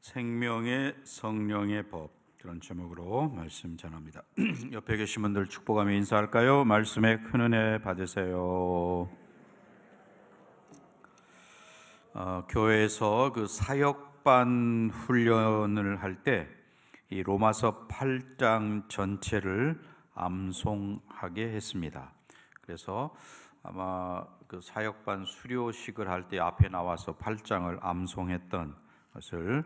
생명의 성령의 법, 그런 제목으로 말씀 전합니다. 옆에 계신 분들 축복하며 인사할까요? 말씀에 큰 은혜 받으세요. 교회에서 그 사역반 훈련을 할 때 이 로마서 8장 전체를 암송하게 했습니다. 그래서 아마 그 사역반 수료식을 할 때 앞에 나와서 8장을 암송했던 것을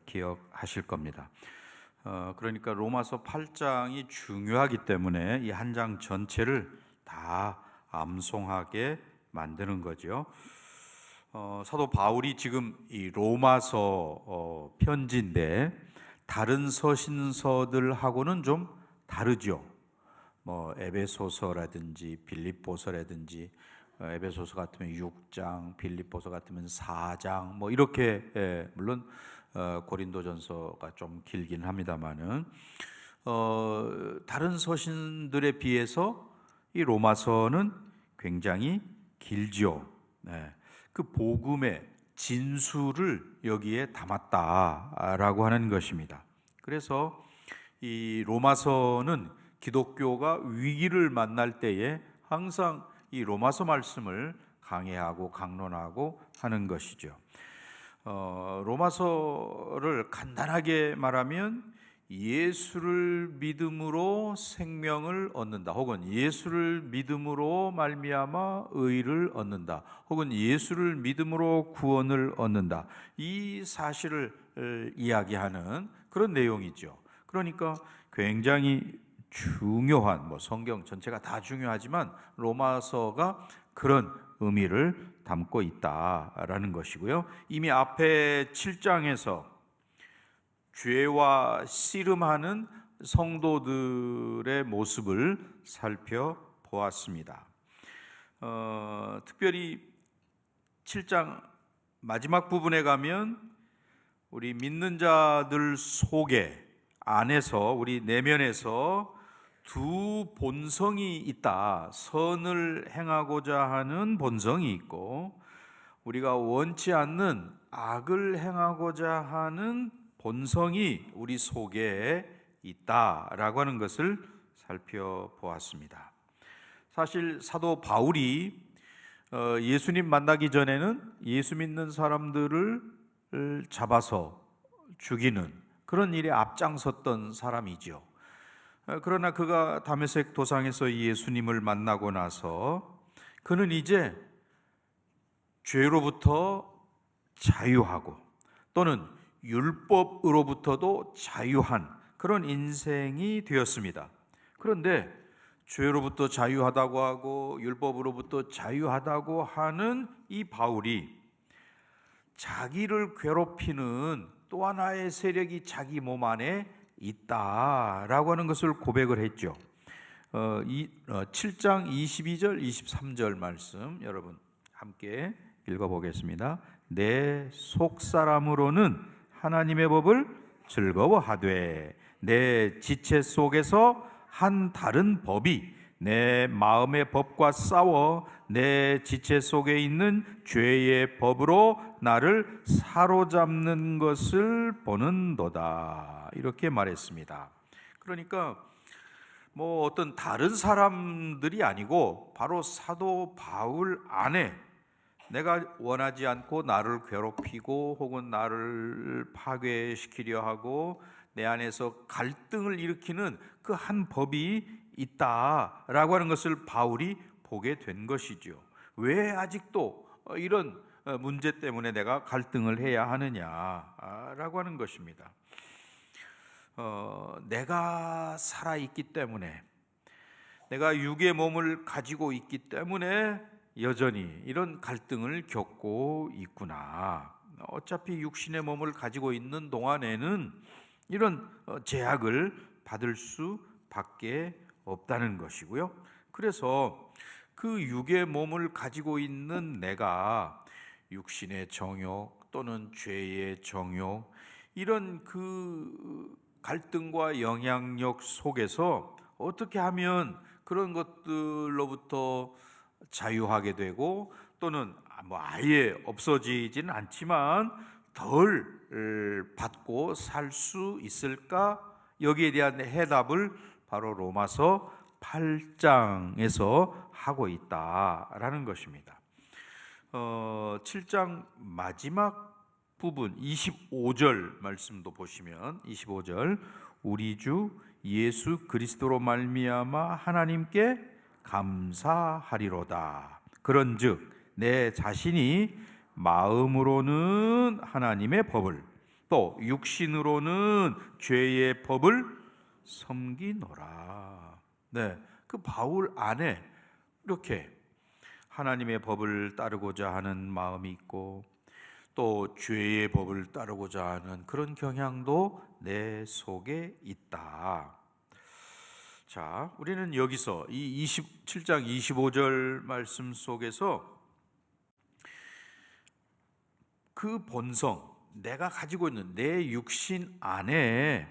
기억하실 겁니다. 그러니까 로마서 8장이 중요하기 때문에 이 한 장 전체를 다 암송하게 만드는 거죠. 사도 바울이 지금 이 로마서 편지인데 다른 서신서들하고는 좀 다르죠. 뭐 에베소서라든지 빌립보서라든지, 에베소서 같으면 6장, 빌립보서 같으면 4장, 뭐 이렇게, 물론 고린도전서가 좀 길긴 합니다만은 다른 서신들에 비해서 이 로마서는 굉장히 길죠. 그 복음의 진수를 여기에 담았다라고 하는 것입니다. 그래서 이 로마서는 기독교가 위기를 만날 때에 항상 이 로마서 말씀을 강해하고 강론하고 하는 것이죠. 로마서를 간단하게 말하면 예수를 믿음으로 생명을 얻는다, 혹은 예수를 믿음으로 말미암아 의를 얻는다, 혹은 예수를 믿음으로 구원을 얻는다, 이 사실을 이야기하는 그런 내용이죠. 그러니까 굉장히 중요한, 성경 전체가 다 중요하지만 로마서가 그런 의미를 담고 있다라는 것이고요. 이미 앞에 7장에서 죄와 씨름하는 성도들의 모습을 살펴보았습니다. 특별히 7장 마지막 부분에 가면 우리 믿는 자들 속에, 안에서, 우리 내면에서 두 본성이 있다. 선을 행하고자 하는 본성이 있고, 우리가 원치 않는 악을 행하고자 하는 본성이 우리 속에 있다라고 하는 것을 살펴보았습니다. 사실 사도 바울이 예수님 만나기 전에는 예수 믿는 사람들을 잡아서 죽이는 그런 일에 앞장섰던 사람이죠. 그러나 그가 다메섹 도상에서 예수님을 만나고 나서 그는 이제 죄로부터 자유하고 또는 율법으로부터도 자유한 그런 인생이 되었습니다. 그런데 죄로부터 자유하다고 하고 율법으로부터 자유하다고 하는 이 바울이 자기를 괴롭히는 또 하나의 세력이 자기 몸 안에 있다라고 하는 것을 고백을 했죠. 7장 22절 23절 말씀 여러분 함께 읽어보겠습니다. 내 속사람으로는 하나님의 법을 즐거워하되 내 지체 속에서 한 다른 법이 내 마음의 법과 싸워 내 지체 속에 있는 죄의 법으로 나를 사로잡는 것을 보는도다, 이렇게 말했습니다. 그러니까 어떤 다른 사람들이 아니고 바로 사도 바울 안에 내가 원하지 않고 나를 괴롭히고 혹은 나를 파괴시키려 하고 내 안에서 갈등을 일으키는 그 한 법이 있다라고 하는 것을 바울이 보게 된 것이죠. 왜 아직도 이런 문제 때문에 내가 갈등을 해야 하느냐라고 하는 것입니다. 내가 살아있기 때문에, 내가 육의 몸을 가지고 있기 때문에 여전히 이런 갈등을 겪고 있구나. 어차피 육신의 몸을 가지고 있는 동안에는 이런 제약을 받을 수밖에 없다는 것이고요. 그래서 그 육의 몸을 가지고 있는 내가 육신의 정욕 또는 죄의 정욕, 이런 그 갈등과 영향력 속에서 어떻게 하면 그런 것들로부터 자유하게 되고, 또는 아예 없어지지는 않지만 덜 받고 살 수 있을까? 여기에 대한 해답을 바로 로마서 8장에서 하고 있다라는 것입니다. 7장 마지막 부분 25절 말씀도 보시면 25절 우리 주 예수 그리스도로 말미암아 하나님께 감사하리로다. 그런즉 내 자신이 마음으로는 하나님의 법을 또 육신으로는 죄의 법을 섬기노라. 네, 그 바울 안에 이렇게 하나님의 법을 따르고자 하는 마음이 있고 또 죄의 법을 따르고자 하는 그런 경향도 내 속에 있다. 자, 우리는 여기서 이 27장 25절 말씀 속에서 그 본성, 내가 가지고 있는 내 육신 안에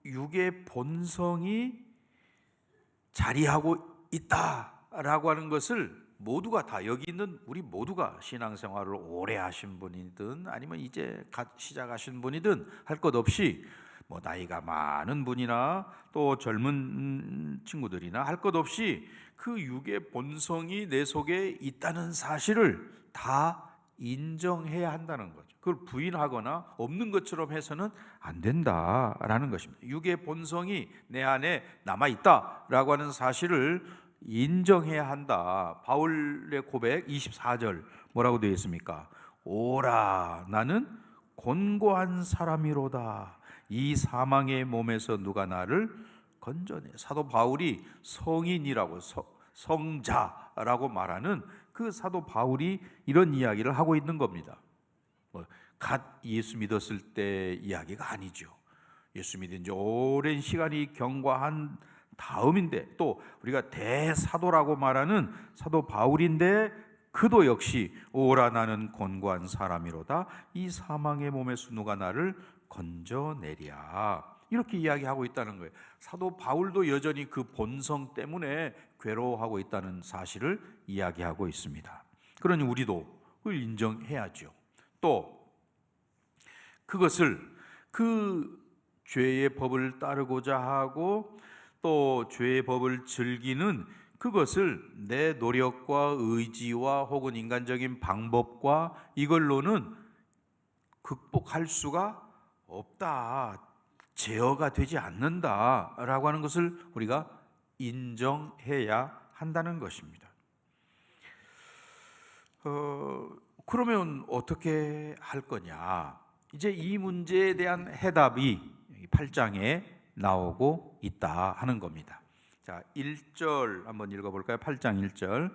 육의 본성이 자리하고 있다라고 하는 것을 모두가 다 여기 있는 우리 모두가 신앙생활을 오래 하신 분이든 아니면 이제 시작하신 분이든 할 것 없이 뭐 나이가 많은 분이나 또 젊은 친구들이나 할 것 없이 그 육의 본성이 내 속에 있다는 사실을 다 인정해야 한다는 거죠. 그걸 부인하거나 없는 것처럼 해서는 안 된다라는 것입니다. 육의 본성이 내 안에 남아있다라고 하는 사실을 인정해야 한다. 바울의 고백 24절 뭐라고 되어 있습니까? 오라 나는 곤고한 사람이로다. 이 사망의 몸에서 누가 나를 건져내. 사도 바울이 성인이라고 성자라고 말하는 그 사도 바울이 이런 이야기를 하고 있는 겁니다. 갓 예수 믿었을 때 이야기가 아니죠. 예수 믿은 지 오랜 시간이 경과한 다음인데 또 우리가 대사도라고 말하는 사도 바울인데 그도 역시 오라 나는 곤고한 사람이로다. 이 사망의 몸에서 누가 나를 건져내랴. 이렇게 이야기하고 있다는 거예요. 사도 바울도 여전히 그 본성 때문에 괴로워하고 있다는 사실을 이야기하고 있습니다. 그러니 우리도 그걸 인정해야죠. 또 그것을 그 죄의 법을 따르고자 하고 또 죄의 법을 즐기는 그것을 내 노력과 의지와 혹은 인간적인 방법과 이걸로는 극복할 수가 없다. 제어가 되지 않는다라고 하는 것을 우리가 인정해야 한다는 것입니다. 그러면 어떻게 할 거냐? 이제 이 문제에 대한 해답이 8장에 나오고 있다 하는 겁니다. 자, 1절 한번 읽어볼까요? 8장 1절.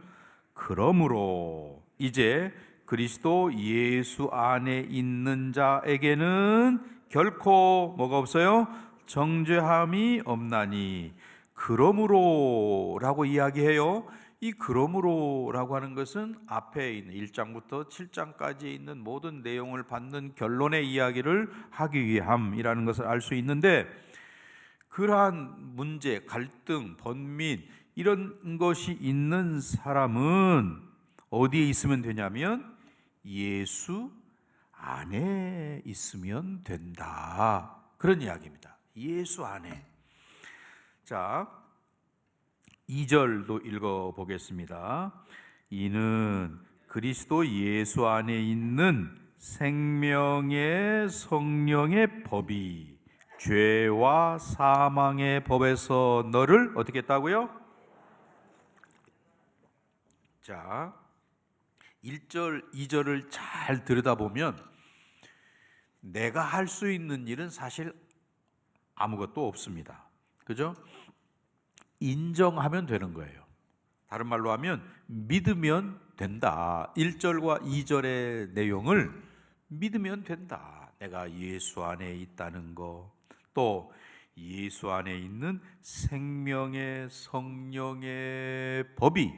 그러므로 이제 그리스도 예수 안에 있는 자에게는 결코 뭐가 없어요? 정죄함이 없나니. 그러므로라고 이야기해요. 이 그러므로라고 하는 것은 앞에 있는 1장부터 7장까지 있는 모든 내용을 받는 결론의 이야기를 하기 위함이라는 것을 알 수 있는데, 그러한 문제, 갈등, 번민 이런 것이 있는 사람은 어디에 있으면 되냐면 예수 안에 있으면 된다. 그런 이야기입니다. 예수 안에. 자, 2절도 읽어보겠습니다. 이는 그리스도 예수 안에 있는 생명의 성령의 법이 죄와 사망의 법에서 너를 어떻게 했다고요? 자, 1절, 2절을 잘 들여다보면 내가 할 수 있는 일은 사실 아무것도 없습니다. 그죠? 인정하면 되는 거예요. 다른 말로 하면 믿으면 된다. 1절과 2절의 내용을 믿으면 된다. 내가 예수 안에 있다는 거, 또 예수 안에 있는 생명의 성령의 법이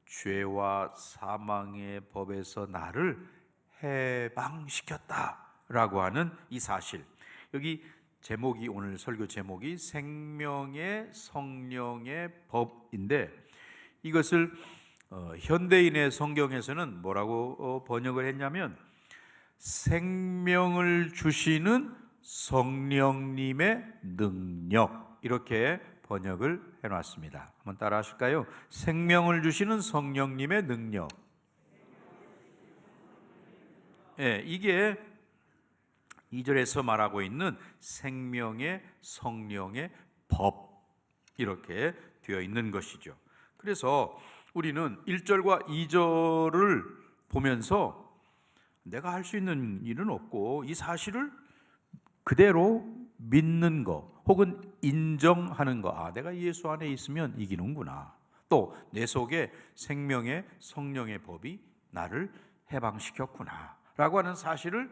죄와 사망의 법에서 나를 해방시켰다라고 하는 이 사실. 여기 제목이, 오늘 설교 제목이 생명의 성령의 법인데, 이것을 현대인의 성경에서는 뭐라고 번역을 했냐면 생명을 주시는 성령님의 능력, 이렇게 번역을 해놨습니다. 한번 따라 하실까요? 생명을 주시는 성령님의 능력. 이게 2절에서 말하고 있는 생명의 성령의 법, 이렇게 되어 있는 것이죠. 그래서 우리는 1절과 2절을 보면서 내가 할 수 있는 일은 없고 이 사실을 그대로 믿는 거 혹은 인정하는 거, 내가 예수 안에 있으면 이기는구나, 또 내 속에 생명의 성령의 법이 나를 해방시켰구나 라고 하는 사실을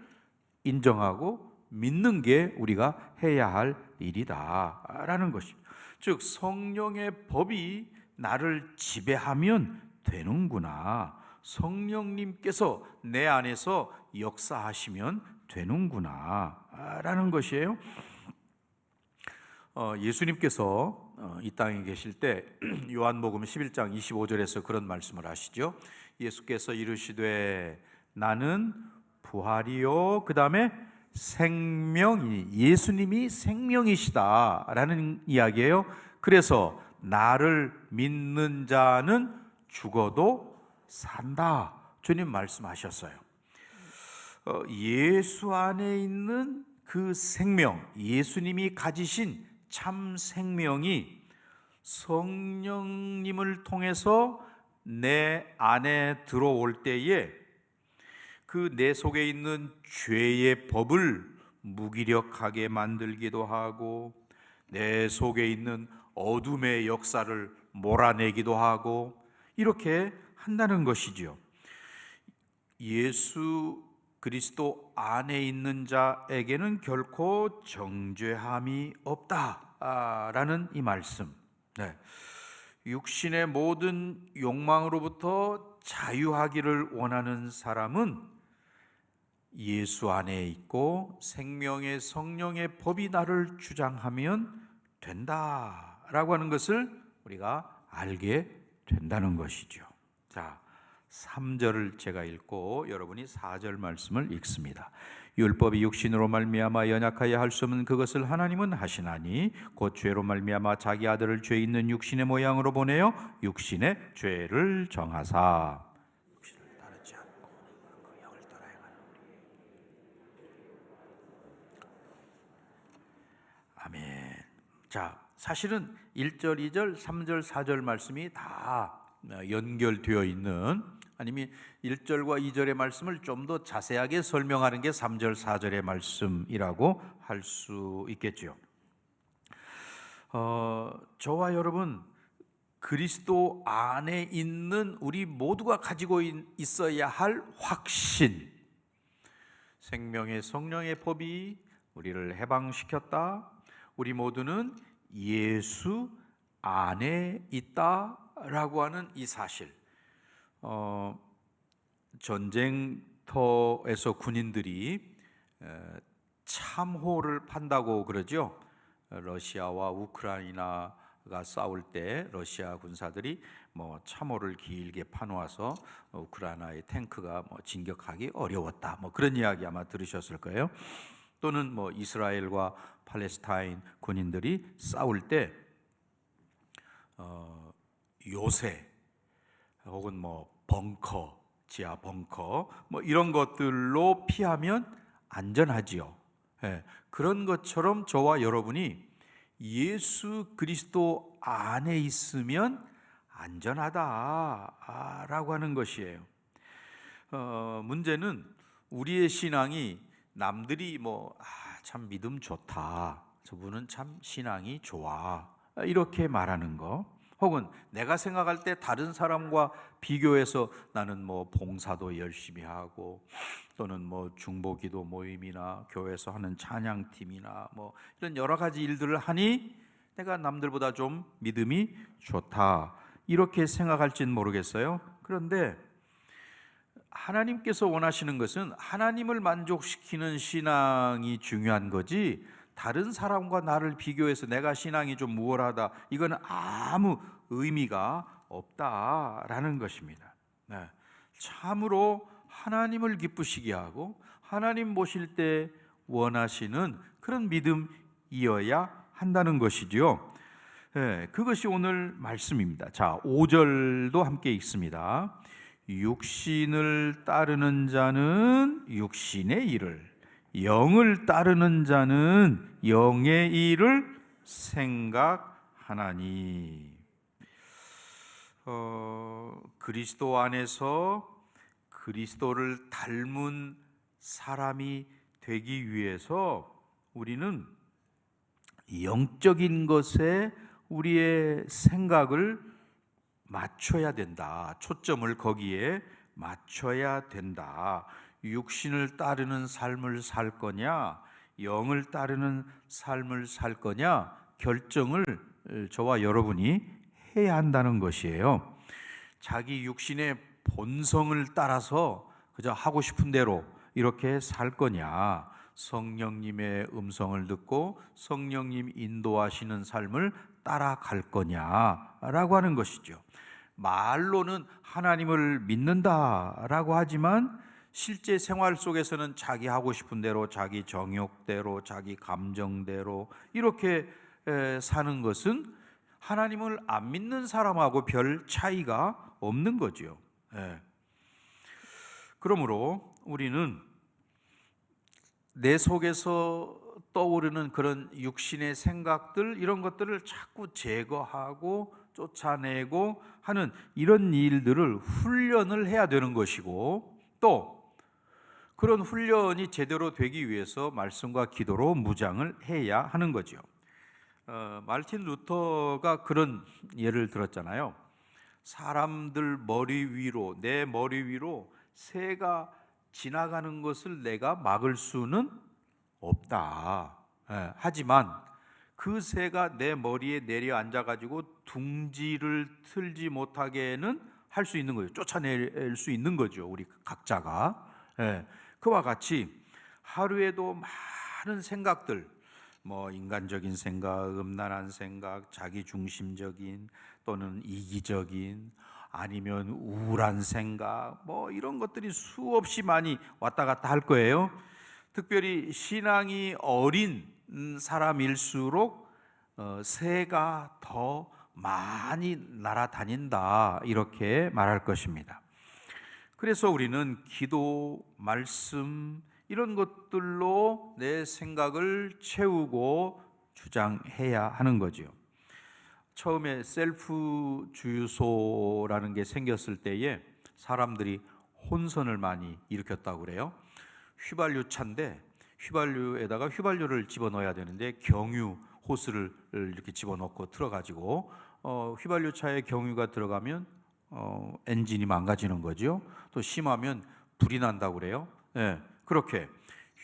인정하고 믿는 게 우리가 해야 할 일이다 라는 것입니다. 즉 성령의 법이 나를 지배하면 되는구나, 성령님께서 내 안에서 역사하시면 되는구나 라는 것이에요. 예수님께서 이 땅에 계실 때 요한복음 11장 25절에서 그런 말씀을 하시죠. 예수께서 이르시되 나는 부활이요 그 다음에 생명이, 예수님이 생명이시다 라는 이야기예요. 그래서 나를 믿는 자는 죽어도 산다, 주님 말씀하셨어요. 예수 안에 있는 그 생명, 예수님이 가지신 참 생명이 성령님을 통해서 내 안에 들어올 때에 그 내 속에 있는 죄의 법을 무기력하게 만들기도 하고 내 속에 있는 어둠의 역사를 몰아내기도 하고 이렇게 한다는 것이지요. 예수 그리스도 안에 있는 자에게는 결코 정죄함이 없다라는 이 말씀. 육신의 모든 욕망으로부터 자유하기를 원하는 사람은 예수 안에 있고 생명의 성령의 법이 나를 주장하면 된다라고 하는 것을 우리가 알게 된다는 것이죠. 자, 3절을 제가 읽고 여러분이 4절 말씀을 읽습니다. 율법이 육신으로 말미암아 연약하여 할 수 없는 그것을 하나님은 하시나니 곧 죄로 말미암아 자기 아들을 죄 있는 육신의 모양으로 보내어 육신의 죄를 정하사 육신을 따르지 않고 그 영을 따라 행하는 우리. 아멘. 자, 사실은 1절, 2절, 3절, 4절 말씀이 다 연결되어 있는, 아니면 1절과 2절의 말씀을 좀 더 자세하게 설명하는 게 3절, 4절의 말씀이라고 할 수 있겠죠. 저와 여러분, 그리스도 안에 있는 우리 모두가 가지고 있어야 할 확신, 생명의 성령의 법이 우리를 해방시켰다, 우리 모두는 예수 안에 있다라고 하는 이 사실. 전쟁터에서 군인들이 참호를 판다고 그러죠. 러시아와 우크라이나가 싸울 때 러시아 군사들이 참호를 길게 파놓아서 우크라이나의 탱크가 진격하기 어려웠다, 그런 이야기 아마 들으셨을 거예요. 또는 이스라엘과 팔레스타인 군인들이 싸울 때 요새 혹은 벙커, 지하 벙커 이런 것들로 피하면 안전하지요. 그런 것처럼 저와 여러분이 예수 그리스도 안에 있으면 안전하다라고 하는 것이에요. 문제는 우리의 신앙이 남들이 참 믿음 좋다, 저분은 참 신앙이 좋아, 이렇게 말하는 거, 혹은 내가 생각할 때 다른 사람과 비교해서 나는 봉사도 열심히 하고 또는 중보기도 모임이나 교회에서 하는 찬양팀이나 이런 여러 가지 일들을 하니 내가 남들보다 좀 믿음이 좋다, 이렇게 생각할지는 모르겠어요. 그런데 하나님께서 원하시는 것은 하나님을 만족시키는 신앙이 중요한 거지, 다른 사람과 나를 비교해서 내가 신앙이 좀 우월하다, 이건 아무 의미가 없다라는 것입니다. 참으로 하나님을 기쁘시게 하고 하나님 보실 때 원하시는 그런 믿음이어야 한다는 것이지요. 그것이 오늘 말씀입니다. 자, 5절도 함께 읽습니다. 육신을 따르는 자는 육신의 일을, 영을 따르는 자는 영의 일을 생각하나니. 그리스도 안에서 그리스도를 닮은 사람이 되기 위해서 우리는 영적인 것에 우리의 생각을 맞춰야 된다. 초점을 거기에 맞춰야 된다. 육신을 따르는 삶을 살 거냐, 영을 따르는 삶을 살 거냐 결정을 저와 여러분이 해야 한다는 것이에요. 자기 육신의 본성을 따라서 그저 하고 싶은 대로 이렇게 살 거냐, 성령님의 음성을 듣고 성령님 인도하시는 삶을 따라갈 거냐라고 하는 것이죠. 말로는 하나님을 믿는다라고 하지만 실제 생활 속에서는 자기 하고 싶은 대로, 자기 정욕대로, 자기 감정대로 이렇게 사는 것은 하나님을 안 믿는 사람하고 별 차이가 없는 거죠. 그러므로 우리는 내 속에서 떠오르는 그런 육신의 생각들, 이런 것들을 자꾸 제거하고 쫓아내고 하는 이런 일들을 훈련을 해야 되는 것이고, 또 그런 훈련이 제대로 되기 위해서 말씀과 기도로 무장을 해야 하는 거죠. 마르틴 루터가 그런 예를 들었잖아요. 사람들 머리 위로, 내 머리 위로 새가 지나가는 것을 내가 막을 수는 없다. 하지만 그 새가 내 머리에 내려앉아 가지고 둥지를 틀지 못하게는 할 수 있는 거예요. 쫓아낼 수 있는 거죠, 우리 각자가. 그와 같이 하루에도 많은 생각들, 뭐 인간적인 생각, 음란한 생각, 자기중심적인 또는 이기적인, 아니면 우울한 생각, 뭐 이런 것들이 수없이 많이 왔다 갔다 할 거예요. 특별히 신앙이 어린 사람일수록 새가 더 많이 날아다닌다, 이렇게 말할 것입니다. 그래서 우리는 기도, 말씀 이런 것들로 내 생각을 채우고 주장해야 하는 거죠. 처음에 셀프 주유소라는 게 생겼을 때에 사람들이 혼선을 많이 일으켰다고 그래요. 휘발유 차인데 휘발유에다가 휘발유를 집어넣어야 되는데 경유 호스를 이렇게 집어넣고 틀어가지고 휘발유 차에 경유가 들어가면 엔진이 망가지는 거죠. 또 심하면 불이 난다고 그래요. 그렇게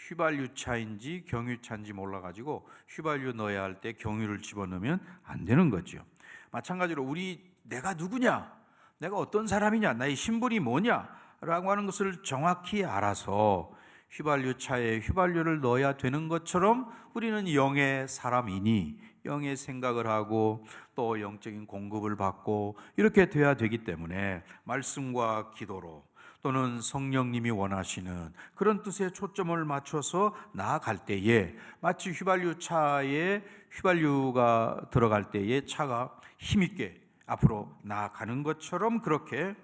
휘발유 차인지 경유 차인지 몰라가지고 휘발유 넣어야 할 때 경유를 집어넣으면 안 되는 거죠. 마찬가지로 내가 누구냐, 내가 어떤 사람이냐, 나의 신분이 뭐냐 라고 하는 것을 정확히 알아서 휘발유 차에 휘발유를 넣어야 되는 것처럼 우리는 영의 사람이니 영의 생각을 하고 또 영적인 공급을 받고 이렇게 돼야 되기 때문에 말씀과 기도로 또는 성령님이 원하시는 그런 뜻에 초점을 맞춰서 나아갈 때에 마치 휘발유 차에 휘발유가 들어갈 때에 차가 힘있게 앞으로 나아가는 것처럼 그렇게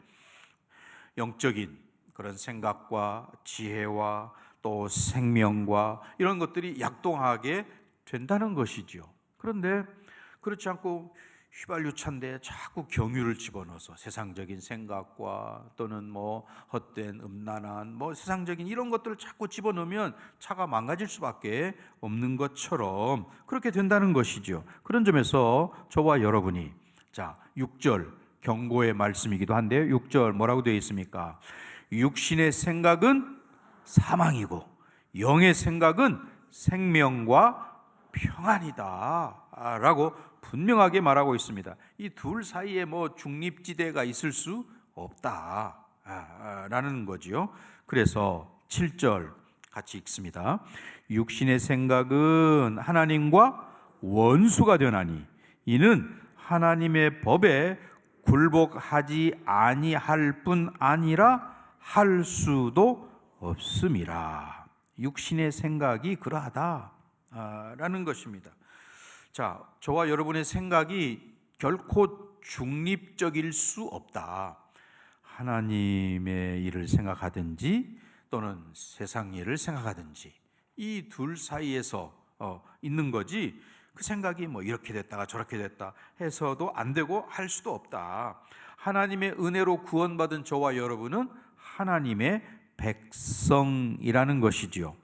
영적인 그런 생각과 지혜와 또 생명과 이런 것들이 약동하게 된다는 것이죠. 그런데 그렇지 않고 휘발유 차인데 자꾸 경유를 집어넣어서 세상적인 생각과 또는 뭐 헛된 음란한 뭐 세상적인 이런 것들을 자꾸 집어넣으면 차가 망가질 수밖에 없는 것처럼 그렇게 된다는 것이죠. 그런 점에서 저와 여러분이 6절 경고의 말씀이기도 한데요. 6절 뭐라고 되어 있습니까? 육신의 생각은 사망이고 영의 생각은 생명과 평안이다 라고 분명하게 말하고 있습니다. 이 둘 사이에 뭐 중립지대가 있을 수 없다 라는 거지요. 그래서 7절 같이 읽습니다. 육신의 생각은 하나님과 원수가 되나니 이는 하나님의 법에 굴복하지 아니할 뿐 아니라 할 수도 없음이라. 육신의 생각이 그러하다라는 것입니다. 자, 저와 여러분의 생각이 결코 중립적일 수 없다. 하나님의 일을 생각하든지 또는 세상 일을 생각하든지 이 둘 사이에서 있는 거지, 그 생각이 뭐 이렇게 됐다가 저렇게 됐다 해서도 안 되고 할 수도 없다. 하나님의 은혜로 구원받은 저와 여러분은 하나님의 백성이라는 것이지요.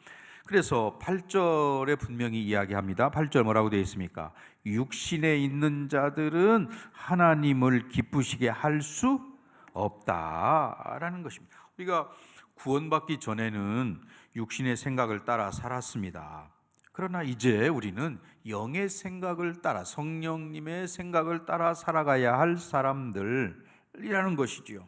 그래서 8절에 분명히 이야기합니다. 8절 뭐라고 되어 있습니까? 육신에 있는 자들은 하나님을 기쁘시게 할 수 없다라는 것입니다. 우리가 구원받기 전에는 육신의 생각을 따라 살았습니다. 그러나 이제 우리는 영의 생각을 따라, 성령님의 생각을 따라 살아가야 할 사람들이라는 것이지요.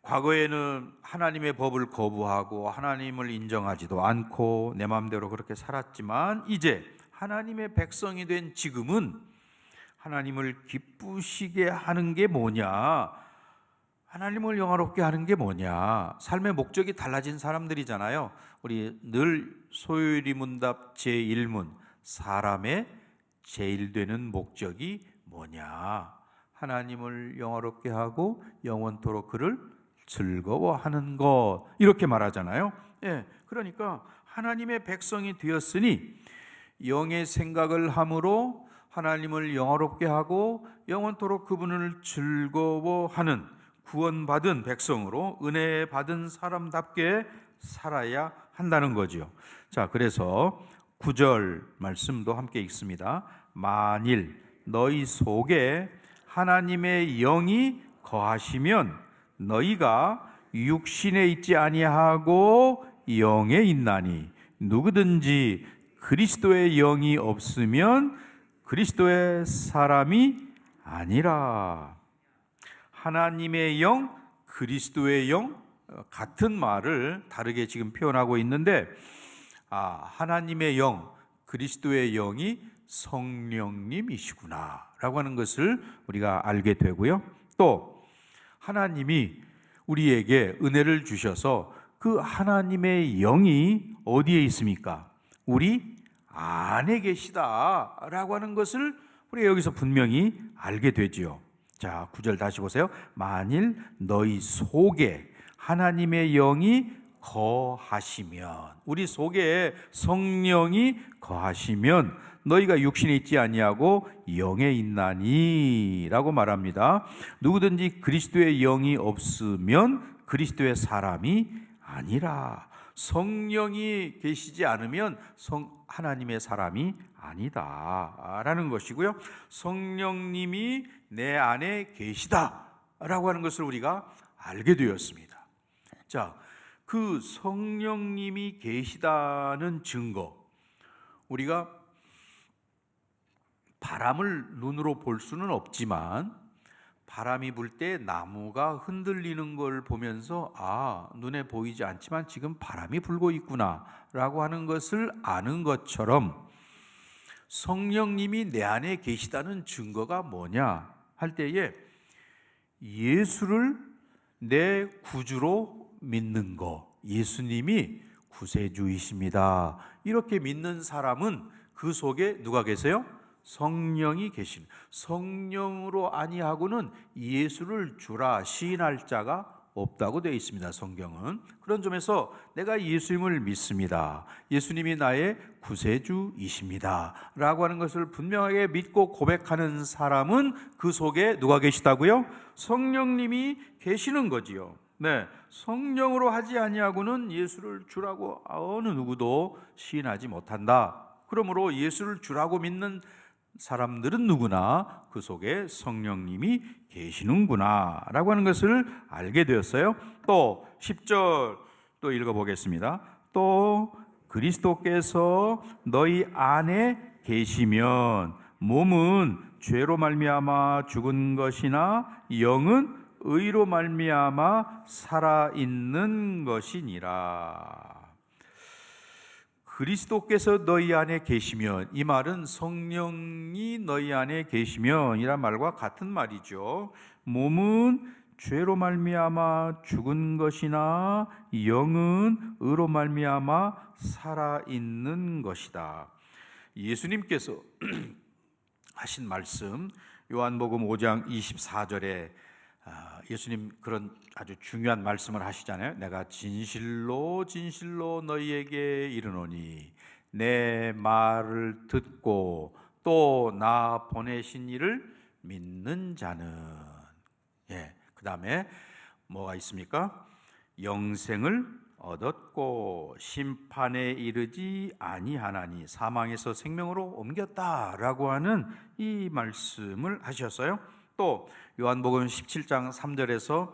과거에는 하나님의 법을 거부하고 하나님을 인정하지도 않고 내 마음대로 그렇게 살았지만, 이제 하나님의 백성이 된 지금은 하나님을 기쁘시게 하는 게 뭐냐, 하나님을 영화롭게 하는 게 뭐냐, 삶의 목적이 달라진 사람들이잖아요. 우리 늘 소요리 문답 제1문, 사람의 제일 되는 목적이 뭐냐, 하나님을 영화롭게 하고 영원토록 그를 즐거워하는 것, 이렇게 말하잖아요. 예, 그러니까 하나님의 백성이 되었으니 영의 생각을 함으로 하나님을 영화롭게 하고 영원토록 그분을 즐거워하는 구원받은 백성으로 은혜 받은 사람답게 살아야 한다는 거죠. 자, 그래서 9절 말씀도 함께 읽습니다. 만일 너희 속에 하나님의 영이 거하시면 너희가 육신에 있지 아니하고 영에 있나니, 누구든지 그리스도의 영이 없으면 그리스도의 사람이 아니라. 하나님의 영, 그리스도의 영, 같은 말을 다르게 지금 표현하고 있는데, 하나님의 영, 그리스도의 영이 성령님이시구나 라고 하는 것을 우리가 알게 되고요. 또 하나님이 우리에게 은혜를 주셔서 그 하나님의 영이 어디에 있습니까? 우리 안에 계시다라고 하는 것을 우리가 여기서 분명히 알게 되지요. 자, 9절 다시 보세요. 만일 너희 속에 하나님의 영이 거하시면, 우리 속에 성령이 거하시면 너희가 육신에 있지 아니하고 영에 있나니 라고 말합니다. 누구든지 그리스도의 영이 없으면 그리스도의 사람이 아니라. 성령이 계시지 않으면 하나님의 사람이 아니다 라는 것이고요. 성령님이 내 안에 계시다 라고 하는 것을 우리가 알게 되었습니다. 자, 그 성령님이 계시다는 증거, 우리가 바람을 눈으로 볼 수는 없지만 바람이 불 때 나무가 흔들리는 걸 보면서 눈에 보이지 않지만 지금 바람이 불고 있구나 라고 하는 것을 아는 것처럼, 성령님이 내 안에 계시다는 증거가 뭐냐 할 때에 예수를 내 구주로 믿는 거, 예수님이 구세주이십니다 이렇게 믿는 사람은 그 속에 누가 계세요? 성령이 계신. 성령으로 아니하고는 예수를 주라 시인할 자가 없다고 되어 있습니다. 성경은. 그런 점에서 내가 예수님을 믿습니다, 예수님이 나의 구세주이십니다 라고 하는 것을 분명하게 믿고 고백하는 사람은 그 속에 누가 계시다고요? 성령님이 계시는 거지요. 네, 성령으로 하지 아니하고는 예수를 주라고 어느 누구도 시인하지 못한다. 그러므로 예수를 주라고 믿는 사람들은 누구나 그 속에 성령님이 계시는구나 라고 하는 것을 알게 되었어요. 또 10절 또 읽어보겠습니다. 또 그리스도께서 너희 안에 계시면 몸은 죄로 말미암아 죽은 것이나 영은 의로 말미암아 살아있는 것이니라. 그리스도께서 너희 안에 계시면, 이 말은 성령이 너희 안에 계시면 이란 말과 같은 말이죠. 몸은 죄로 말미암아 죽은 것이나 영은 의로 말미암아 살아있는 것이다. 예수님께서 하신 말씀, 요한복음 5장 24절에 예수님 그런 아주 중요한 말씀을 하시잖아요. 내가 진실로 진실로 너희에게 이르노니 내 말을 듣고 또 나 보내신 이를 믿는 자는, 그 다음에 뭐가 있습니까? 영생을 얻었고 심판에 이르지 아니하나니 사망에서 생명으로 옮겼다라고 하는 이 말씀을 하셨어요. 또 요한복음 17장 3절에서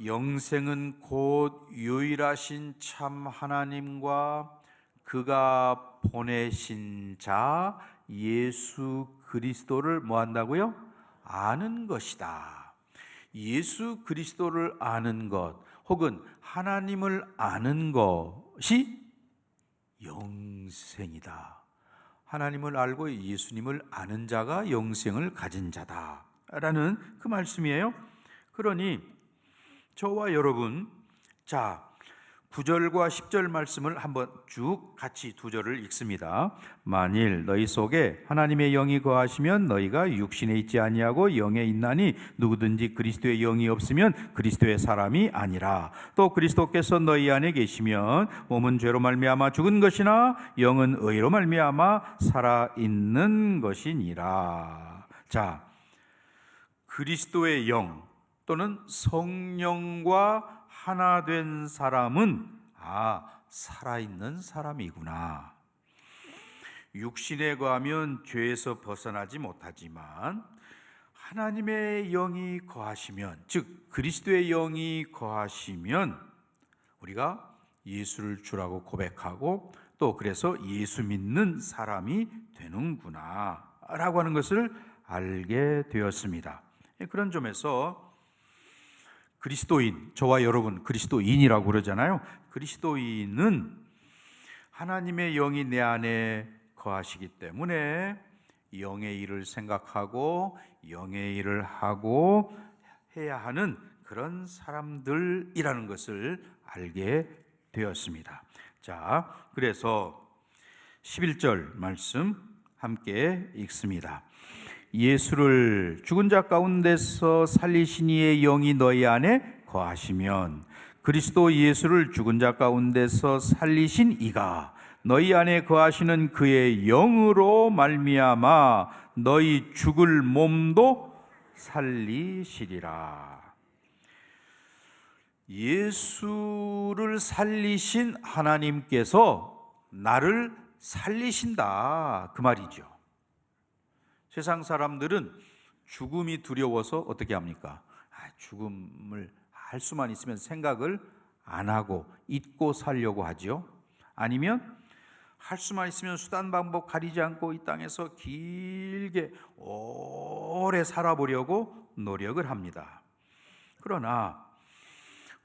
영생은 곧 유일하신 참 하나님과 그가 보내신 자 예수 그리스도를 뭐 한다고요? 아는 것이다. 예수 그리스도를 아는 것 혹은 하나님을 아는 것이 영생이다. 하나님을 알고 예수님을 아는 자가 영생을 가진 자다라는 그 말씀이에요. 그러니 저와 여러분, 자 9절과 10절 말씀을 한번 쭉 같이 두 절을 읽습니다. 만일 너희 속에 하나님의 영이 거하시면 너희가 육신에 있지 아니하고 영에 있나니 누구든지 그리스도의 영이 없으면 그리스도의 사람이 아니라. 또 그리스도께서 너희 안에 계시면 몸은 죄로 말미암아 죽은 것이나 영은 의로 말미암아 살아있는 것이니라. 자, 그리스도의 영 또는 성령과 하나 된 사람은 살아있는 사람이구나. 육신에 거하면 죄에서 벗어나지 못하지만 하나님의 영이 거하시면, 즉 그리스도의 영이 거하시면 우리가 예수를 주라고 고백하고 또 그래서 예수 믿는 사람이 되는구나 라고 하는 것을 알게 되었습니다. 그런 점에서 그리스도인, 저와 여러분 그리스도인이라고 그러잖아요. 그리스도인은 하나님의 영이 내 안에 거하시기 때문에 영의 일을 생각하고 영의 일을 하고 해야 하는 그런 사람들이라는 것을 알게 되었습니다. 자, 그래서 11절 말씀 함께 읽습니다. 예수를 죽은 자 가운데서 살리신 이의 영이 너희 안에 거하시면 그리스도 예수를 죽은 자 가운데서 살리신 이가 너희 안에 거하시는 그의 영으로 말미암아 너희 죽을 몸도 살리시리라. 예수를 살리신 하나님께서 나를 살리신다 그 말이죠. 세상 사람들은 죽음이 두려워서 어떻게 합니까? 죽음을 할 수만 있으면 생각을 안 하고 잊고 살려고 하죠. 아니면 할 수만 있으면 수단 방법 가리지 않고 이 땅에서 길게 오래 살아보려고 노력을 합니다. 그러나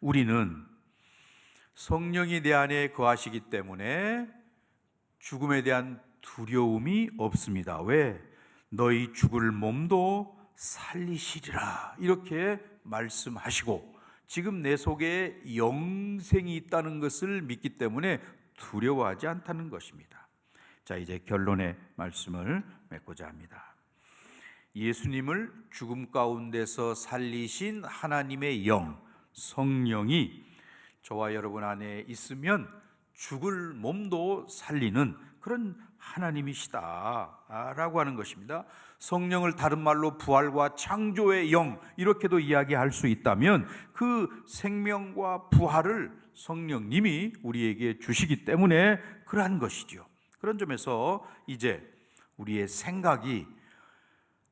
우리는 성령이 내 안에 거하시기 때문에 죽음에 대한 두려움이 없습니다. 왜? 너희 죽을 몸도 살리시리라 이렇게 말씀하시고 지금 내 속에 영생이 있다는 것을 믿기 때문에 두려워하지 않다는 것입니다. 자, 이제 결론의 말씀을 맺고자 합니다. 예수님을 죽음 가운데서 살리신 하나님의 영, 성령이 저와 여러분 안에 있으면 죽을 몸도 살리는 그런 하나님이시다라고 하는 것입니다. 성령을 다른 말로 부활과 창조의 영 이렇게도 이야기할 수 있다면 그 생명과 부활을 성령님이 우리에게 주시기 때문에 그러한 것이죠. 그런 점에서 이제 우리의 생각이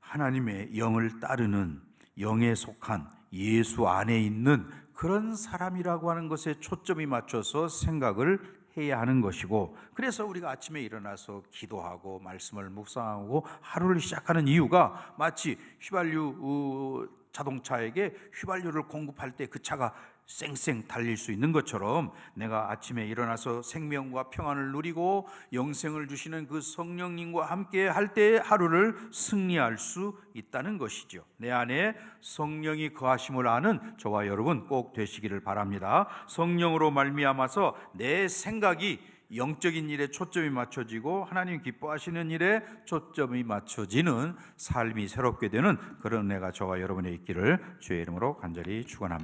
하나님의 영을 따르는 영에 속한 예수 안에 있는 그런 사람이라고 하는 것에 초점이 맞춰서 생각을 해야 하는 것이고, 그래서 우리가 아침에 일어나서 기도하고 말씀을 묵상하고 하루를 시작하는 이유가 마치 휘발유 자동차에게 휘발유를 공급할 때 그 차가 쌩쌩 달릴 수 있는 것처럼 내가 아침에 일어나서 생명과 평안을 누리고 영생을 주시는 그 성령님과 함께 할 때 하루를 승리할 수 있다는 것이죠. 내 안에 성령이 거하심을 아는 저와 여러분 꼭 되시기를 바랍니다. 성령으로 말미암아서 내 생각이 영적인 일에 초점이 맞춰지고 하나님 기뻐하시는 일에 초점이 맞춰지는 삶이 새롭게 되는 그런 은혜가 저와 여러분의 있기를 주의 이름으로 간절히 축원합니다.